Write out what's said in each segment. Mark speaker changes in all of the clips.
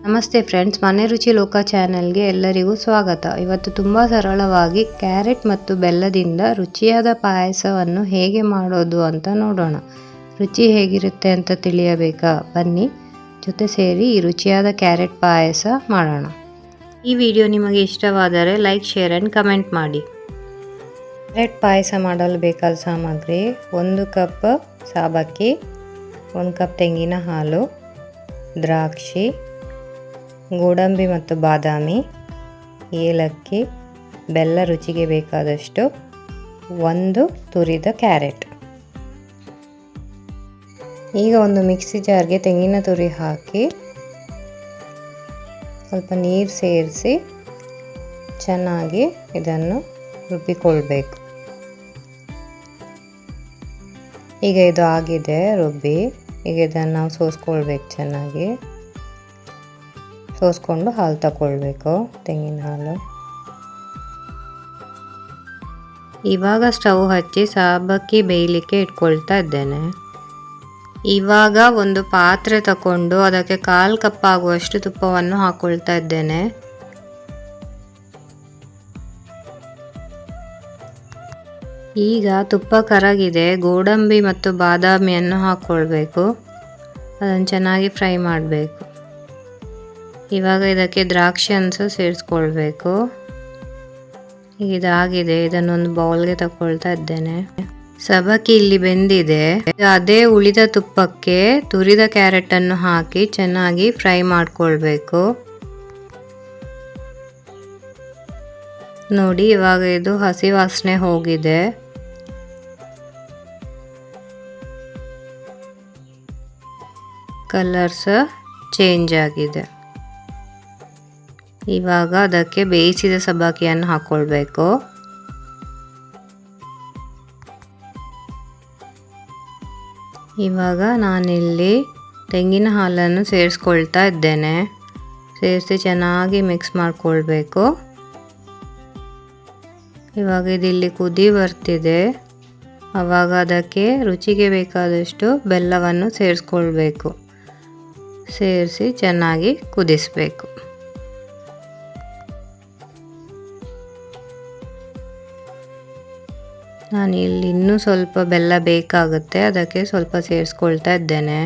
Speaker 1: ನಮಸ್ತೆ ಫ್ರೆಂಡ್ಸ್, ಮನೆ ರುಚಿ ಲೋಕ ಚಾನೆಲ್ಗೆ ಎಲ್ಲರಿಗೂ ಸ್ವಾಗತ. ಇವತ್ತು ತುಂಬ ಸರಳವಾಗಿ ಕ್ಯಾರೆಟ್ ಮತ್ತು ಬೆಲ್ಲದಿಂದ ರುಚಿಯಾದ ಪಾಯಸವನ್ನು ಹೇಗೆ ಮಾಡೋದು ಅಂತ ನೋಡೋಣ. ರುಚಿ ಹೇಗಿರುತ್ತೆ ಅಂತ ತಿಳಿಯಬೇಕಾ? ಬನ್ನಿ ಜೊತೆ ಸೇರಿ ಈ ರುಚಿಯಾದ ಕ್ಯಾರೆಟ್ ಪಾಯಸ ಮಾಡೋಣ. ಈ ವಿಡಿಯೋ ನಿಮಗೆ ಇಷ್ಟವಾದರೆ ಲೈಕ್, ಶೇರ್ ಆ್ಯಂಡ್ ಕಮೆಂಟ್ ಮಾಡಿ. ಕ್ಯಾರೆಟ್ ಪಾಯಸ ಮಾಡಲು ಬೇಕಾದ ಸಾಮಗ್ರಿ: 1 ಕಪ್ ಸಾಬಕ್ಕಿ, 1 ಕಪ್ ತೆಂಗಿನ ಹಾಲು, ದ್ರಾಕ್ಷಿ, ಗೋಡಂಬಿ ಮತ್ತು ಬಾದಾಮಿ, ಏಲಕ್ಕಿ, ಬೆಲ್ಲ ರುಚಿಗೆ ಬೇಕಾದಷ್ಟು, 1 ತುರಿದ ಕ್ಯಾರೆಟ್. ಈಗ ಒಂದು ಮಿಕ್ಸಿ ಜಾರ್ಗೆ ತೆಂಗಿನ ತುರಿ ಹಾಕಿ ಸ್ವಲ್ಪ ನೀರು ಸೇರಿಸಿ ಚೆನ್ನಾಗಿ ಇದನ್ನು ರುಬ್ಬಿಕೊಳ್ಬೇಕು. ಈಗ ಇದು ಆಗಿದೆ ರುಬ್ಬಿ. ಈಗ ಇದನ್ನು ನಾವು ಸೋಸ್ಕೊಳ್ಬೇಕು. ಚೆನ್ನಾಗಿ ಸೋಸ್ಕೊಂಡು ಹಾಲು ತಗೊಳ್ಬೇಕು, ತೆಂಗಿನ ಹಾಲು. ಇವಾಗ ಸ್ಟವ್ ಹಚ್ಚಿ ಸಾಬಕ್ಕಿ ಬೇಯಲಿಕ್ಕೆ ಇಟ್ಕೊಳ್ತಾ ಇದ್ದೇನೆ. ಇವಾಗ ಒಂದು ಪಾತ್ರೆ ತಗೊಂಡು ಅದಕ್ಕೆ 1/4 ಕಪ್ ಆಗುವಷ್ಟು ತುಪ್ಪವನ್ನು ಹಾಕೊಳ್ತಾ ಇದ್ದೇನೆ. ಈಗ ತುಪ್ಪ ಕರಗಿದೆ. ಗೋಡಂಬಿ ಮತ್ತು ಬಾದಾಮಿಯನ್ನು ಹಾಕ್ಕೊಳ್ಬೇಕು. ಅದನ್ನು ಚೆನ್ನಾಗಿ ಫ್ರೈ ಮಾಡಬೇಕು. ಇವಾಗ ಇದಕ್ಕೆ ದ್ರಾಕ್ಷಿಯನ್ನು ಸಹ ಸೇರಿಸ್ಕೊಳ್ಬೇಕು. ಇದಾಗಿದೆ. ಇದನ್ನೊಂದು ಬೌಲ್ಗೆ ತಗೊಳ್ತಾ ಇದ್ದೇನೆ. ಸಬಕ್ಕಿ ಇಲ್ಲಿ ಬೆಂದಿದೆ. ಅದೇ ಉಳಿದ ತುಪ್ಪಕ್ಕೆ ತುರಿದ ಕ್ಯಾರೆಟ್ ಅನ್ನು ಹಾಕಿ ಚೆನ್ನಾಗಿ ಫ್ರೈ ಮಾಡ್ಕೊಳ್ಬೇಕು. ನೋಡಿ, ಇವಾಗ ಇದು ಹಸಿ ವಾಸನೆ ಹೋಗಿದೆ. ಕಲರ್ಸ್ ಚೇಂಜ್ ಆಗಿದೆ. ಇವಾಗ ಅದಕ್ಕೆ ಬೇಯಿಸಿದ ಸಬ್ಬಕ್ಕಿಯನ್ನು ಹಾಕ್ಕೊಳ್ಬೇಕು. ಇವಾಗ ನಾನಿಲ್ಲಿ ತೆಂಗಿನ ಹಾಲನ್ನು ಸೇರಿಸ್ಕೊಳ್ತಾ ಇದ್ದೇನೆ. ಸೇರಿಸಿ ಚೆನ್ನಾಗಿ ಮಿಕ್ಸ್ ಮಾಡಿಕೊಳ್ಬೇಕು. ಇವಾಗ ಇದಿಲ್ಲಿ ಕುದಿ ಬರ್ತಿದೆ. ಆವಾಗ ಅದಕ್ಕೆ ರುಚಿಗೆ ಬೇಕಾದಷ್ಟು ಬೆಲ್ಲವನ್ನು ಸೇರಿಸ್ಕೊಳ್ಬೇಕು. ಸೇರಿಸಿ ಚೆನ್ನಾಗಿ ಕುದಿಸಬೇಕು. ನಾನು ಇಲ್ಲಿ ಇನ್ನೂ ಸ್ವಲ್ಪ ಬೆಲ್ಲ ಬೇಕಾಗುತ್ತೆ, ಅದಕ್ಕೆ ಸ್ವಲ್ಪ ಸೇರಿಸ್ಕೊಳ್ತಾ ಇದ್ದೇನೆ.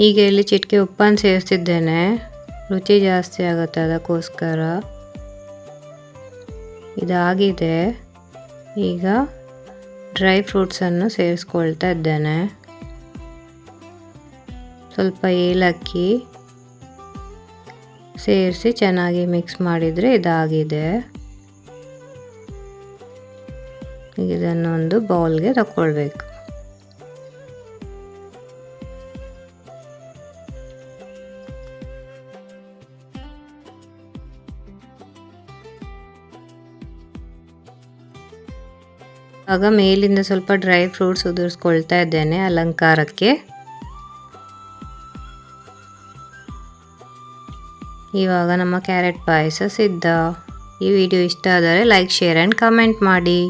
Speaker 1: ಈಗ ಇಲ್ಲಿ ಚಿಟಿಕೆ ಉಪ್ಪನ್ನು ಸೇರಿಸ್ತಿದ್ದೇನೆ. ರುಚಿ ಜಾಸ್ತಿ ಆಗುತ್ತೆ, ಅದಕ್ಕೋಸ್ಕರ. ಇದಾಗಿದೆ. ಈಗ ಡ್ರೈ ಫ್ರೂಟ್ಸನ್ನು ಸೇರಿಸ್ಕೊಳ್ತಾ ಇದ್ದೇನೆ. ಸ್ವಲ್ಪ ಏಲಕ್ಕಿ ಸೇರಿಸಿ ಚೆನ್ನಾಗಿ ಮಿಕ್ಸ್ ಮಾಡಿದರೆ ಇದಾಗಿದೆ. ಇದನ್ನೊಂದು ಬೌಲ್ಗೆ ತಗೊಳ್ಬೇಕು. ಆಗ ಮೇಲಿಂದ ಸ್ವಲ್ಪ ಡ್ರೈ ಫ್ರೂಟ್ಸ್ ಉದುರಿಸ್ಕೊಳ್ತಾ ಇದ್ದೇನೆ ಅಲಂಕಾರಕ್ಕೆ. ಇವಾಗ ನಮ್ಮ ಕ್ಯಾರೆಟ್ ಪಾಯಸ ಸಿದ್ಧ. ಈ ವಿಡಿಯೋ ಇಷ್ಟ ಆದರೆ ಲೈಕ್, ಶೇರ್ ಆ್ಯಂಡ್ ಕಮೆಂಟ್ ಮಾಡಿ.